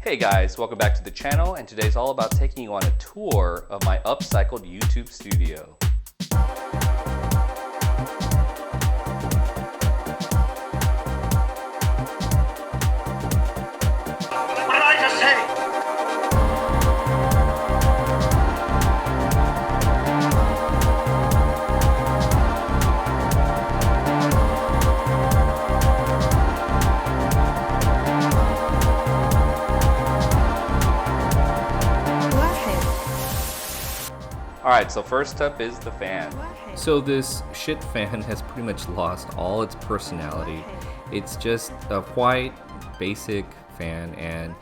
Hey guys, welcome back to the channel, and today's all about taking you on a tour of my upcycled YouTube studio. What did I just say? Alright, so first up is the fan. So this shit fan has pretty much lost all its personality. It's just a white, basic fan, and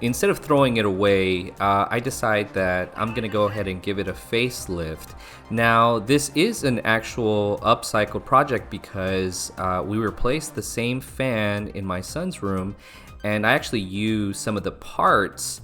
instead of throwing it away, I decide that I'm gonna go ahead and give it a facelift. Now, this is an actual upcycled project because we replaced the same fan in my son's room, and I actually used some of the parts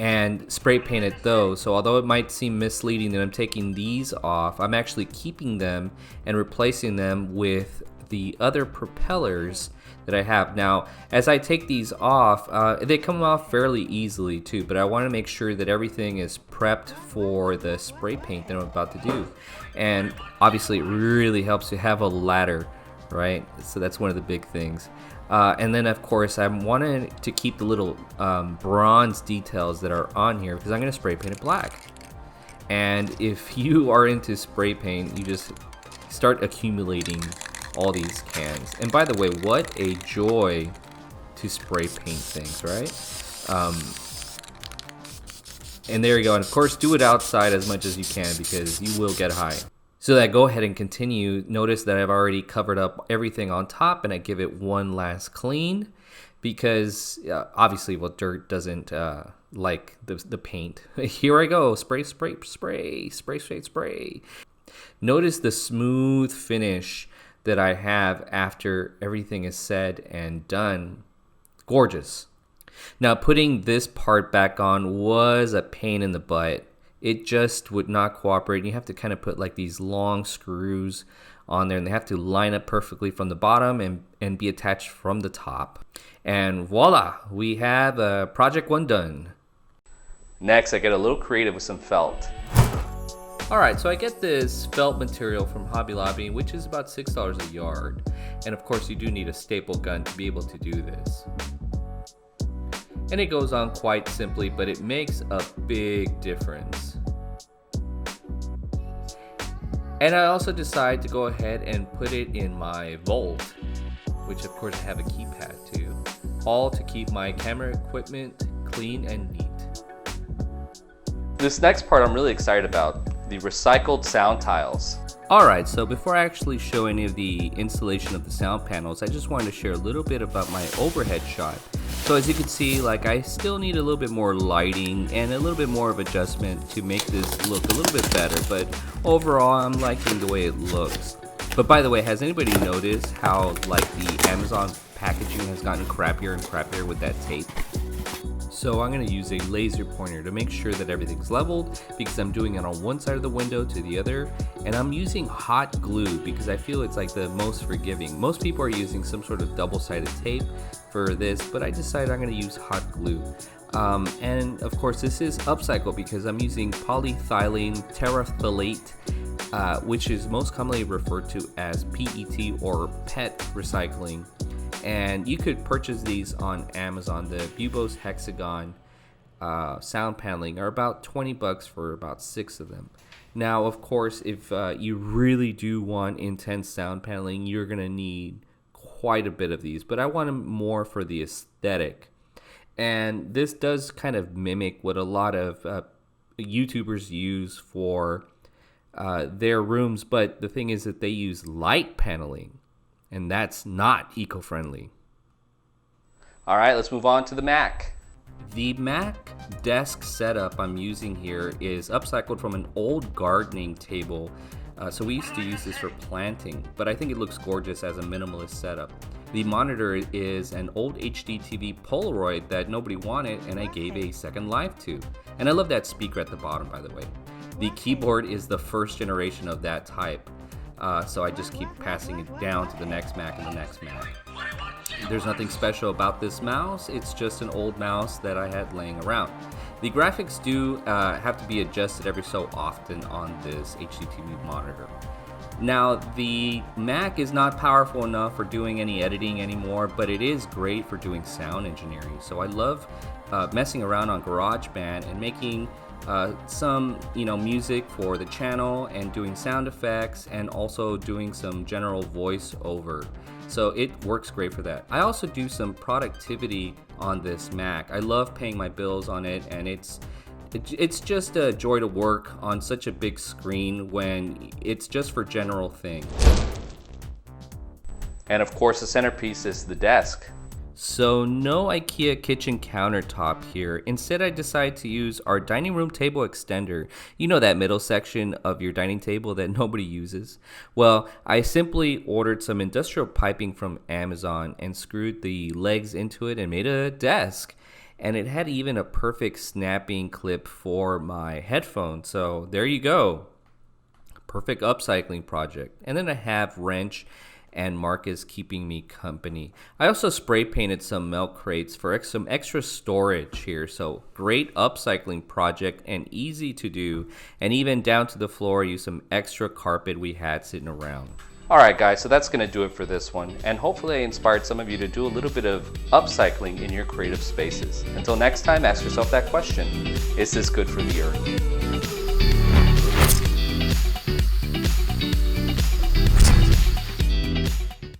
and spray painted those. So although it might seem misleading that I'm taking these off, I'm actually keeping them and replacing them with the other propellers that I have. Now, as I take these off, they come off fairly easily too, but I want to make sure that everything is prepped for the spray paint that I'm about to do. And obviously it really helps to have a ladder, right? So that's one of the big things. And then of course I wanted to keep the little bronze details that are on here because I'm going to spray paint it black. And if you are into spray paint, you just start accumulating all these cans. And by the way, what a joy to spray paint things, right? And there you go. And of course, do it outside as much as you can because you will get high. So that go ahead and continue. Notice that I've already covered up everything on top, and I give it one last clean because obviously, well, dirt doesn't like the paint. Here I go, spray, spray, spray, spray, spray, spray. Notice the smooth finish that I have after everything is said and done. Gorgeous. Now, putting this part back on was a pain in the butt. It just would not cooperate. You have to kind of put like these long screws on there, and they have to line up perfectly from the bottom and be attached from the top. And voila, we have project one done. Next, I get a little creative with some felt. Alright, so I get this felt material from Hobby Lobby, which is about $6 a yard. And of course, you do need a staple gun to be able to do this. And it goes on quite simply, but it makes a big difference. And I also decide to go ahead and put it in my vault, which of course I have a keypad too, all to keep my camera equipment clean and neat. This next part I'm really excited about, the recycled sound tiles. Alright, so before I actually show any of the installation of the sound panels, I just wanted to share a little bit about my overhead shot. So as you can see, like I still need a little bit more lighting and a little bit more of adjustment to make this look a little bit better, but overall I'm liking the way it looks. But by the way, has anybody noticed how like the Amazon packaging has gotten crappier and crappier with that tape? So I'm going to use a laser pointer to make sure that everything's leveled because I'm doing it on one side of the window to the other, and I'm using hot glue because I feel it's like the most forgiving. Most people are using some sort of double-sided tape for this, but I decided I'm going to use hot glue. And of course this is upcycled because I'm using polyethylene terephthalate, which is most commonly referred to as PET or PET recycling. And you could purchase these on Amazon. The Bubos Hexagon sound paneling are about 20 bucks for about 6 of them. Now, of course, if you really do want intense sound paneling, you're going to need quite a bit of these. But I want them more for the aesthetic. And this does kind of mimic what a lot of YouTubers use for their rooms. But the thing is that they use light paneling. And that's not eco-friendly. Alright, let's move on to the Mac. The Mac desk setup I'm using here is upcycled from an old gardening table. So we used to use this for planting, but I think it looks gorgeous as a minimalist setup. The monitor is an old HD TV Polaroid that nobody wanted, and I gave a second life to. And I love that speaker at the bottom, by the way. The keyboard is the first generation of that type. So I just keep passing it down to the next Mac and the next Mac. There's nothing special about this mouse, it's just an old mouse that I had laying around. The graphics do have to be adjusted every so often on this HDTV monitor. Now, the Mac is not powerful enough for doing any editing anymore, but it is great for doing sound engineering. So I love messing around on GarageBand and making some music for the channel and doing sound effects and also doing some general voiceover. So it works great for that. I also do some productivity on this Mac. I love paying my bills on it, and it's just a joy to work on such a big screen when it's just for general things. And of course, the centerpiece is the desk. So no IKEA kitchen countertop here. Instead, I decided to use our dining room table extender. You know, that middle section of your dining table that nobody uses? Well, I simply ordered some industrial piping from Amazon and screwed the legs into it and made a desk. And it had even a perfect snapping clip for my headphones. So there you go. Perfect upcycling project. And then I have wrench and Marcus keeping me company. I also spray painted some milk crates for some extra storage here. So great upcycling project and easy to do. And even down to the floor, use some extra carpet we had sitting around. Alright guys, so that's going to do it for this one, and hopefully I inspired some of you to do a little bit of upcycling in your creative spaces. Until next time, ask yourself that question: is this good for the earth?